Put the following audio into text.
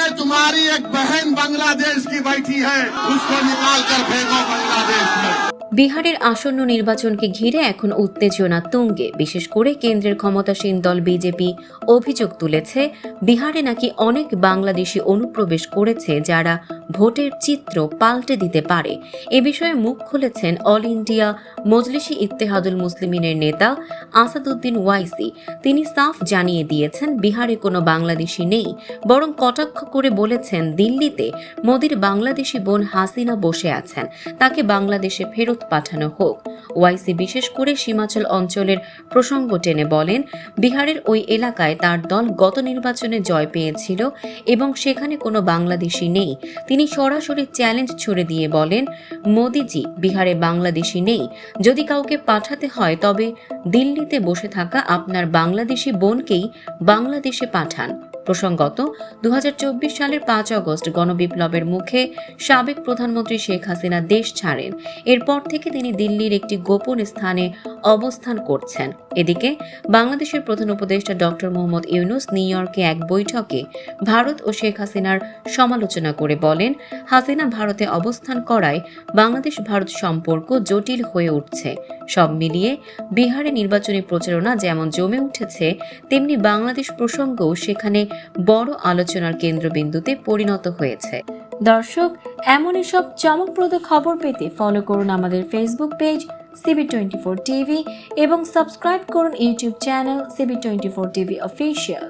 में तुम्हारी एक बहन बांग्लादेश की बैठी है, उसको निकाल कर फेंको बांग्लादेश में। বিহারের আসন্ন নির্বাচনকে ঘিরে এখন উত্তেজনা তুঙ্গে। বিশেষ করে কেন্দ্রের ক্ষমতাসীন দল বিজেপি অভিযোগ তুলেছে, বিহারে নাকি অনেক বাংলাদেশি অনুপ্রবেশ করেছে যারা ভোটের চিত্র পাল্টে দিতে পারে। এ বিষয়ে মুখ খুলেছেন অল ইন্ডিয়া মজলিসি ইত্তেহাদুল মুসলিমিনের নেতা আসাদুদ্দিন ওয়াইসি। তিনি সাফ জানিয়ে দিয়েছেন, বিহারে কোনো বাংলাদেশি নেই, বরং কটাক্ষ করে বলেছেন দিল্লিতে মোদির বাংলাদেশি বোন হাসিনা বসে আছেন, তাকে বাংলাদেশে ফেরত পাঠানো হোক। ওয়াইসি বিশেষ করে সীমাচল অঞ্চলের প্রসঙ্গ টেনে বলেন, বিহারের ওই এলাকায় তার দল গত নির্বাচনে জয় পেয়েছিল এবং সেখানে কোনো বাংলাদেশি নেই। তিনি সরাসরি চ্যালেঞ্জ ছুড়ে দিয়ে বলেন, মোদিজি, বিহারে বাংলাদেশি নেই, যদি কাউকে পাঠাতে হয় তবে দিল্লিতে বসে থাকা আপনার বাংলাদেশি বোনকেই বাংলাদেশে পাঠান। প্রসঙ্গত 2024 সালের 5 আগস্ট গণবিপ্লবের মুখে সাবেক প্রধানমন্ত্রী শেখ হাসিনা দেশ ছাড়েন। এরপর থেকে তিনি দিল্লির একটি গোপন স্থানে অবস্থান করছেন। এদিকে বাংলাদেশের প্রধান উপদেষ্টা ডক্টর মোহাম্মদ ইউনূস নিউ ইয়র্কে এক বৈঠকে ভারত ও শেখ হাসিনার সমালোচনা করে বলেন, হাসিনা ভারতে অবস্থান করায় বাংলাদেশ ভারত সম্পর্ক জটিল হয়ে উঠছে। সব মিলিয়ে বিহারে নির্বাচনী প্রচারণা যেমন জমে উঠেছে, তেমনি বাংলাদেশ প্রসঙ্গও সেখানে বড় আলোচনার কেন্দ্রবিন্দুতে পরিণত হয়েছে। দর্শক, এমনই সব চমকপ্রদ খবর পেতে ফলো করুন আমাদের ফেসবুক পেজ CB24 TV এবং সাবস্ক্রাইব করুন YouTube channel CB24 TV official.